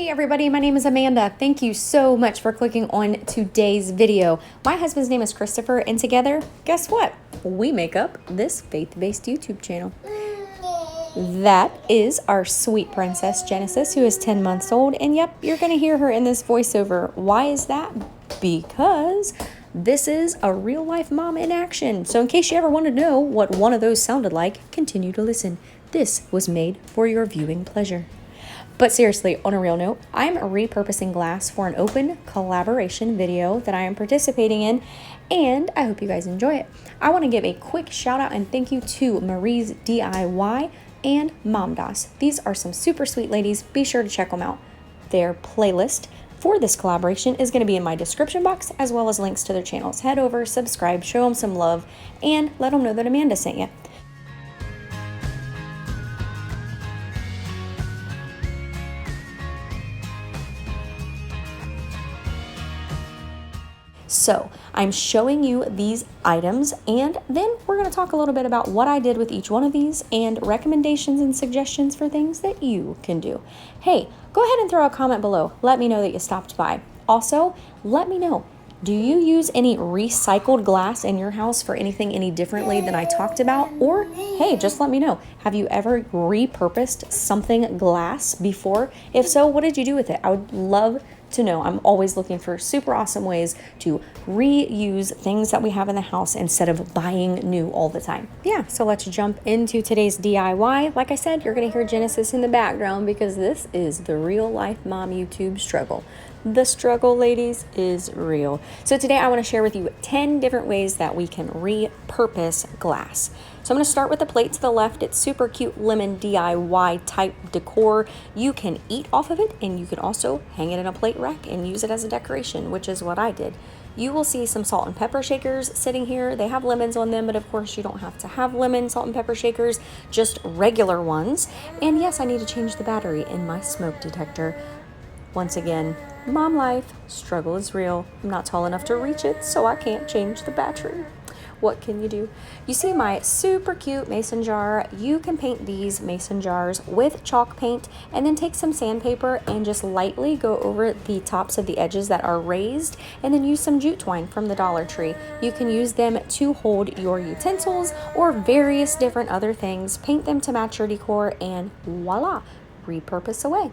Hey everybody, my name is Amanda. Thank you so much for clicking on today's video. My husband's name is Christopher, and together, guess what? We make up this faith-based YouTube channel. That is our sweet princess Genesis, who is 10 months old, and yep, you're going to hear her in this voiceover. Why is that? Because this is a real-life mom in action. So in case you ever want to know what one of those sounded like, continue to listen. This was made for your viewing pleasure. But seriously, on a real note, I'm repurposing glass for an open collaboration video that I am participating in, and I hope you guys enjoy it. I want to give a quick shout out and thank you to Marie's DIY and Mom Das. These are some super sweet ladies. Be sure to check them out. Their playlist for this collaboration is going to be in my description box, as well as links to their channels. Head over, subscribe, show them some love, and let them know that Amanda sent you. So I'm showing you these items, and then we're going to talk a little bit about what I did with each one of these and recommendations and suggestions for things that you can do. Hey, go ahead and throw a comment below. Let me know that you stopped by. Also, let me know, do you use any recycled glass in your house for anything any differently than I talked about? Or, hey, just let me know. Have you ever repurposed something glass before? If so, what did you do with it? I would love to know. I'm always looking for super awesome ways to reuse things that we have in the house instead of buying new all the time. Yeah, so let's jump into today's DIY. Like I said, you're going to hear Genesis in the background because this is the real life mom YouTube struggle. The struggle, ladies, is real. So today I want to share with you 10 different ways that we can repurpose glass. So I'm going to start with the plate to the left. It's super cute lemon DIY type decor. You can eat off of it, and you can also hang it in a plate rack and use it as a decoration, which is what I did. You will see some salt and pepper shakers sitting here. They have lemons on them, but of course you don't have to have lemon salt and pepper shakers, just regular ones. And yes, I need to change the battery in my smoke detector. Once again, mom life, struggle is real. I'm not tall enough to reach it, so I can't change the battery. What can you do? You see my super cute mason jar. You can paint these mason jars with chalk paint and then take some sandpaper and just lightly go over the tops of the edges that are raised, and then use some jute twine from the Dollar Tree. You can use them to hold your utensils or various different other things. Paint them to match your decor, and voila, repurpose away.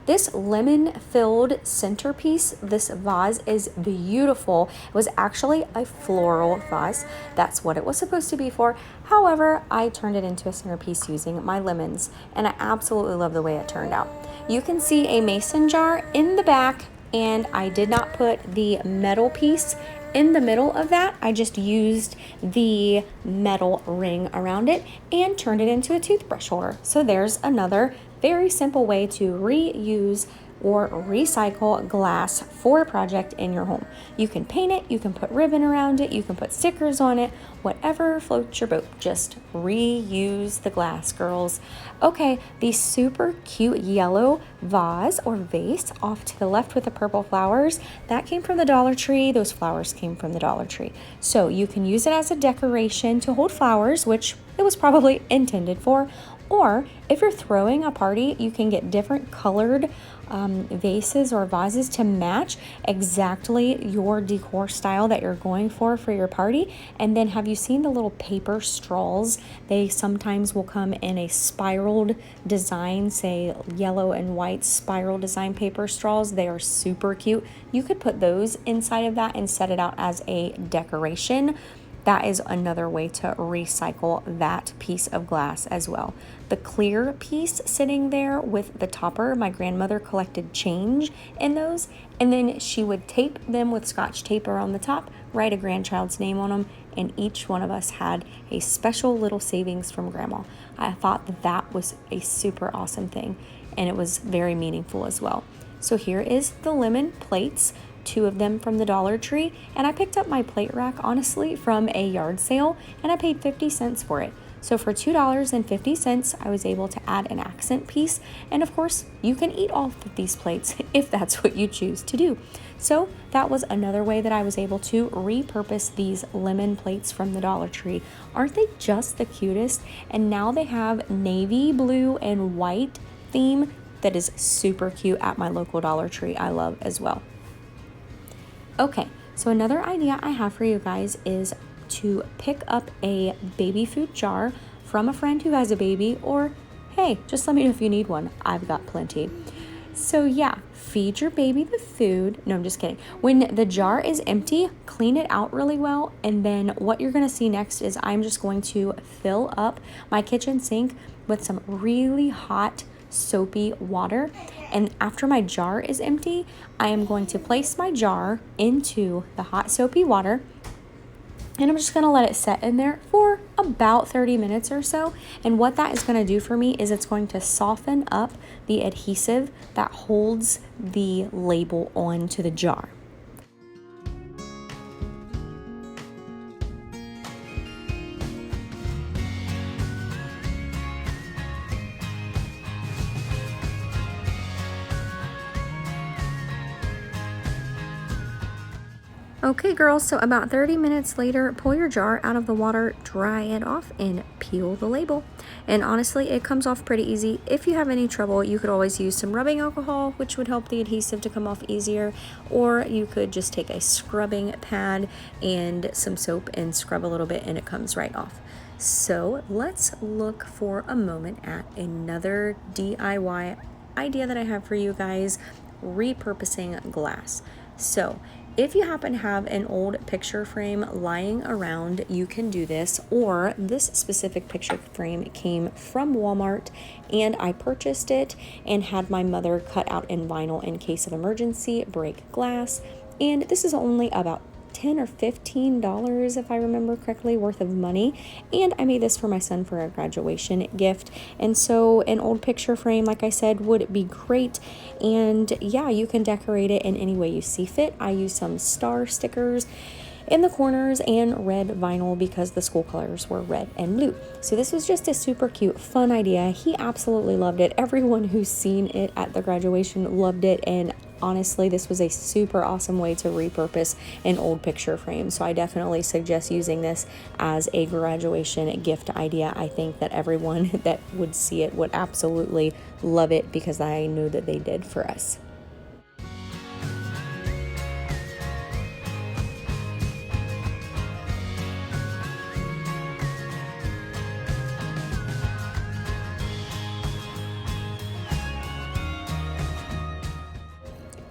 This lemon-filled centerpiece, this vase is beautiful. It was actually a floral vase. That's what it was supposed to be for. However, I turned it into a centerpiece using my lemons, and I absolutely love the way it turned out. You can see a mason jar in the back, and I did not put the metal piece in the middle of that. I just used the metal ring around it and turned it into a toothbrush holder. So there's another very simple way to reuse or recycle glass for a project in your home. You can paint it, you can put ribbon around it, you can put stickers on it, whatever floats your boat. Just reuse the glass, girls. Okay, the super cute yellow vase or vase off to the left with the purple flowers, that came from the Dollar Tree. Those flowers came from the Dollar Tree. So you can use it as a decoration to hold flowers, which it was probably intended for. Or if you're throwing a party, you can get different colored vases or vases to match exactly your decor style that you're going for your party. And then, have you seen the little paper straws? They sometimes will come in a spiraled design, say yellow and white spiral design paper straws. They are super cute. You could put those inside of that and set it out as a decoration. That is another way to recycle that piece of glass as well. The clear piece sitting there with the topper, my grandmother collected change in those, and then she would tape them with Scotch tape around the top, write a grandchild's name on them, and each one of us had a special little savings from grandma. I thought that was a super awesome thing, and it was very meaningful as well. So here is the lemon plates. 2 of them from the Dollar Tree, and I picked up my plate rack honestly from a yard sale, and I paid 50 cents for it. So for $2.50, I was able to add an accent piece, and of course you can eat off of these plates if that's what you choose to do. So that was another way that I was able to repurpose these lemon plates from the Dollar Tree. Aren't they just the cutest? And now they have navy blue and white theme that is super cute at my local Dollar Tree. I love as well. Okay, so another idea I have for you guys is to pick up a baby food jar from a friend who has a baby, or hey, just let me know if you need one. I've got plenty. So yeah, feed your baby the food. No, I'm just kidding. When the jar is empty, clean it out really well. And then what you're going to see next is I'm just going to fill up my kitchen sink with some really hot soapy water. And after my jar is empty, I am going to place my jar into the hot soapy water. And I'm just going to let it set in there for about 30 minutes or so. And what that is going to do for me is it's going to soften up the adhesive that holds the label onto the jar. Okay, girls, so about 30 minutes later, pull your jar out of the water, dry it off, and peel the label. And honestly, it comes off pretty easy. If you have any trouble, you could always use some rubbing alcohol, which would help the adhesive to come off easier, or you could just take a scrubbing pad and some soap and scrub a little bit, and it comes right off. So let's look for a moment at another DIY idea that I have for you guys, repurposing glass. So if you happen to have an old picture frame lying around, you can do this, or this specific picture frame came from Walmart and I purchased it and had my mother cut out in vinyl in case of emergency, break glass. And this is only about $10 or $15, if I remember correctly, worth of money. And I made this for my son for a graduation gift. And so an old picture frame, like I said, would be great. And yeah, you can decorate it in any way you see fit. I use some star stickers in the corners and red vinyl because the school colors were red and blue. So this was just a super cute, fun idea. He absolutely loved it. Everyone who's seen it at the graduation loved it. And honestly, this was a super awesome way to repurpose an old picture frame. So I definitely suggest using this as a graduation gift idea. I think that everyone that would see it would absolutely love it because I knew that they did for us.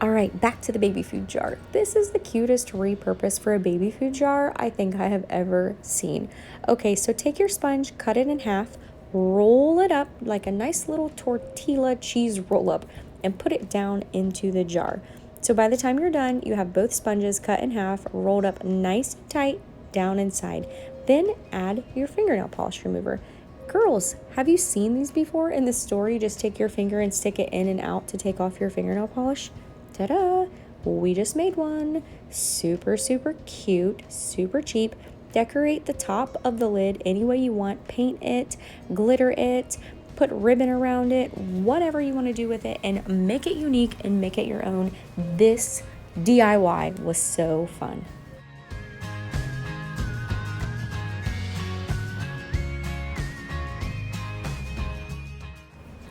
All right, back to the baby food jar. This is the cutest repurpose for a baby food jar I think I have ever seen. Okay, so take your sponge, cut it in half, roll it up like a nice little tortilla cheese roll up, and put it down into the jar. So by the time you're done, you have both sponges cut in half, rolled up nice and tight down inside. Then add your fingernail polish remover. Girls, have you seen these before in the store? You just take your finger and stick it in and out to take off your fingernail polish. Ta-da! We just made one. Super, super cute, super cheap. Decorate the top of the lid any way you want. Paint it, glitter it, put ribbon around it, whatever you want to do with it, and make it unique and make it your own. This DIY was so fun.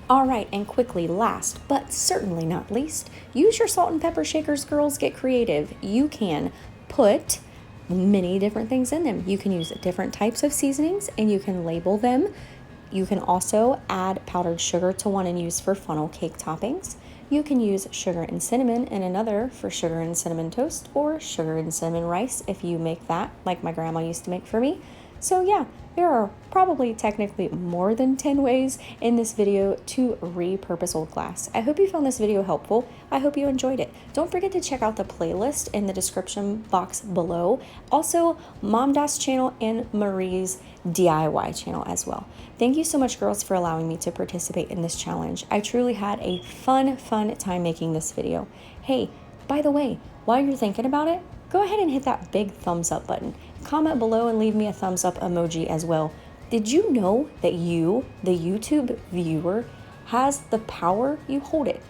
All right, and quickly, last but certainly not least, use your salt and pepper shakers, girls. Get creative. You can put many different things in them. You can use different types of seasonings and you can label them. You can also add powdered sugar to one and use for funnel cake toppings. You can use sugar and cinnamon in another for sugar and cinnamon toast, or sugar and cinnamon rice if you make that like my grandma used to make for me. So yeah, there are probably technically more than 10 ways in this video to repurpose old glass. I hope you found this video helpful. I hope you enjoyed it. Don't forget to check out the playlist in the description box below. Also, Mom Das channel and Marie's DIY channel as well. Thank you so much, girls, for allowing me to participate in this challenge. I truly had a fun time making this video. Hey, by the way, while you're thinking about it, go ahead and hit that big thumbs up button. Comment below and leave me a thumbs up emoji as well. Did you know that you, the YouTube viewer, has the power? You hold it.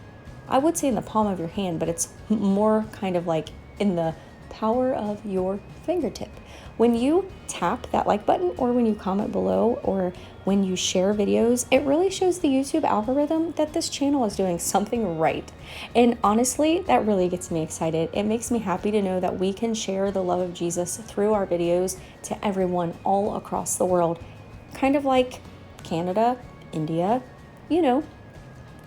I would say in the palm of your hand, but it's more kind of like in the power of your fingertip. When you tap that like button, or when you comment below, or when you share videos, it really shows the YouTube algorithm that this channel is doing something right. And honestly, that really gets me excited. It makes me happy to know that we can share the love of Jesus through our videos to everyone all across the world. Kind of like Canada, India,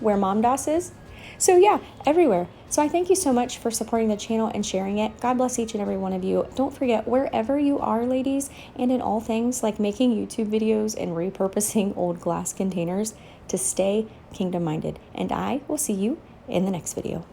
where Mom Das is. So yeah, everywhere. So I thank you so much for supporting the channel and sharing it. God bless each and every one of you. Don't forget, wherever you are, ladies, and in all things like making YouTube videos and repurposing old glass containers, to stay kingdom minded. And I will see you in the next video.